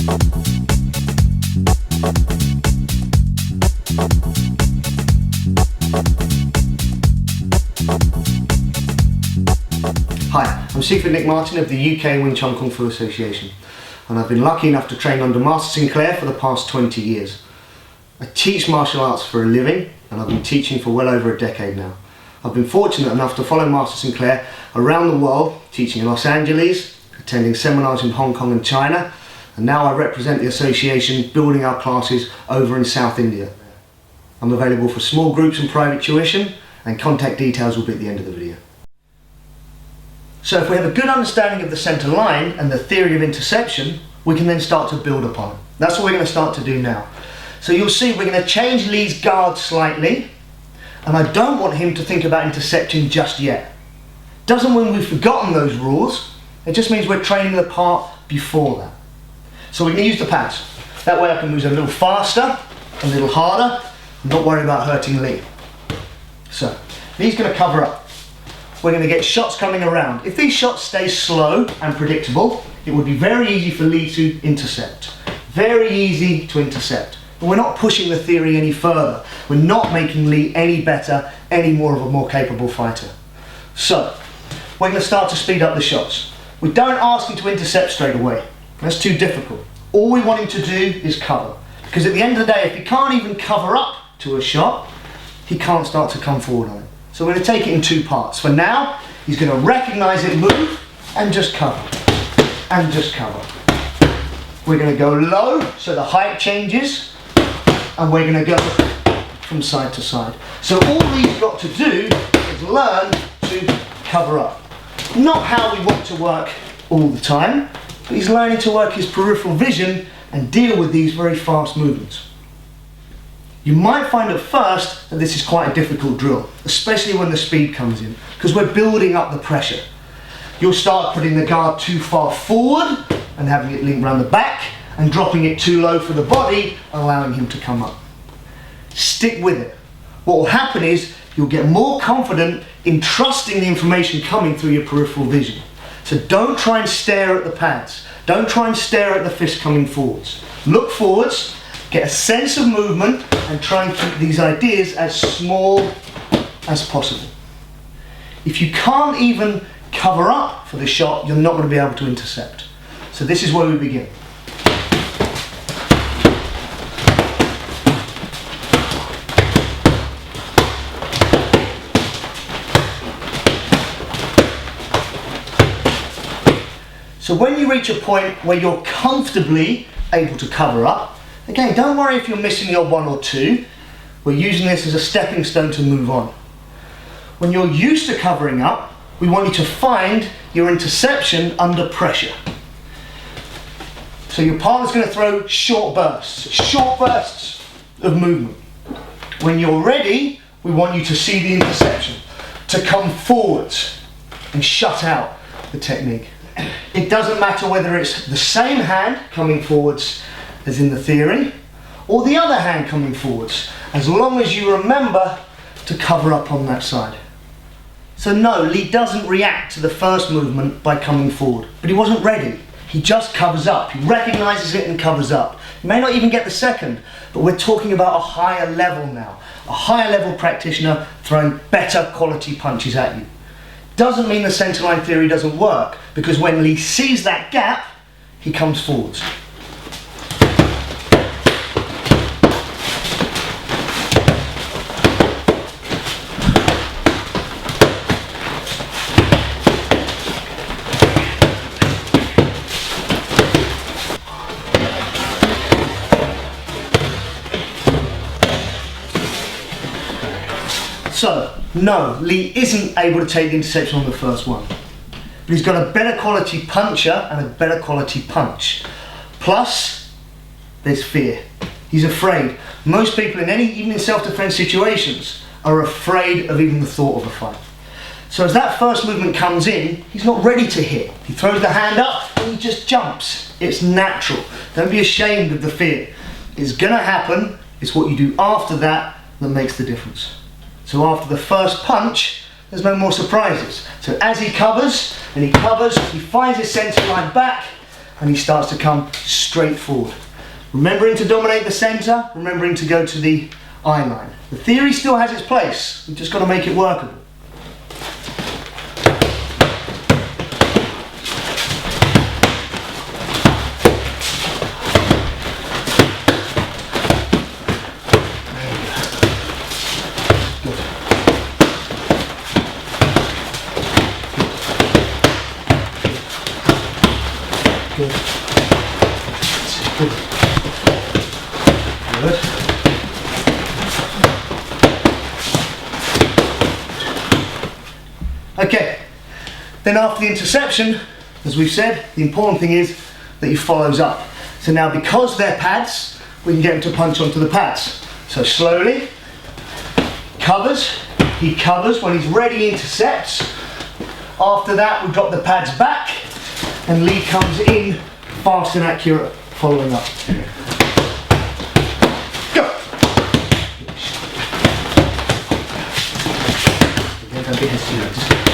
Hi, I'm Sifu Nick Martin of the UK Wing Chun Kung Fu Association, and I've been lucky enough to train under Master Sinclair for the past 20 years. I teach martial arts for a living, and I've been teaching for well over a decade now. I've been fortunate enough to follow Master Sinclair around the world, teaching in Los Angeles, attending seminars in Hong Kong and China, and now I represent the association building our classes over in South India. I'm available for small groups and private tuition, and contact details will be at the end of the video. So if we have a good understanding of the centre line and the theory of interception, we can then start to build upon it. That's what we're going to start to do now. So you'll see we're going to change Lee's guard slightly, and I don't want him to think about intercepting just yet. Doesn't mean we've forgotten those rules, it just means we're training the part before that. So we're going to use the pads. That way I can move a little faster, a little harder, and not worry about hurting Lee. So, Lee's going to cover up. We're going to get shots coming around. If these shots stay slow and predictable, it would be very easy for Lee to intercept. Very easy to intercept. But we're not pushing the theory any further. We're not making Lee any better, any more of a more capable fighter. So, we're going to start to speed up the shots. We don't ask him to intercept straight away. That's too difficult. All we want him to do is cover. Because at the end of the day, if he can't even cover up to a shot, he can't start to come forward on it. So we're going to take it in two parts. For now, he's going to recognise it, move, and just cover. And just cover. We're going to go low, so the height changes, and we're going to go from side to side. So all he's got to do is learn to cover up. Not how we want to work all the time, but he's learning to work his peripheral vision and deal with these very fast movements. You might find at first that this is quite a difficult drill, especially when the speed comes in, because we're building up the pressure. You'll start putting the guard too far forward and having it link around the back, and dropping it too low for the body, allowing him to come up. Stick with it. What will happen is you'll get more confident in trusting the information coming through your peripheral vision. So don't try and stare at the pads. Don't try and stare at the fist coming forwards. Look forwards, get a sense of movement, and try and keep these ideas as small as possible. If you can't even cover up for the shot, you're not going to be able to intercept. So this is where we begin. So when you reach a point where you're comfortably able to cover up, again, don't worry if you're missing your one or two. We're using this as a stepping stone to move on. When you're used to covering up, we want you to find your interception under pressure. So your partner's going to throw short bursts of movement. When you're ready, we want you to see the interception, to come forwards and shut out the technique. It doesn't matter whether it's the same hand coming forwards as in the theory, or the other hand coming forwards, as long as you remember to cover up on that side. So no, Lee doesn't react to the first movement by coming forward, but he wasn't ready. He just covers up. He recognises it and covers up. He may not even get the second, but we're talking about a higher level now. A higher level practitioner throwing better quality punches at you. Doesn't mean the centerline theory doesn't work, because when Lee sees that gap, he comes forwards. So, no, Lee isn't able to take the interception on the first one. But he's got a better quality puncher and a better quality punch. Plus, there's fear. He's afraid. Most people even in self-defense situations, are afraid of even the thought of a fight. So as that first movement comes in, he's not ready to hit. He throws the hand up and he just jumps. It's natural. Don't be ashamed of the fear. It's gonna happen. It's what you do after that that makes the difference. So after the first punch, there's no more surprises. So as he covers, and he covers, he finds his centre line back, and he starts to come straight forward. Remembering to dominate the centre, remembering to go to the eye line. The theory still has its place, we've just got to make it workable. Good. Good. Good. Okay, then after the interception, as we've said, the important thing is that he follows up. So now because they're pads, we can get him to punch onto the pads. So slowly, covers, he covers, when he's ready he intercepts. After that we drop the pads back and Lee comes in fast and accurate following up. Go! Again, don't be hesitant.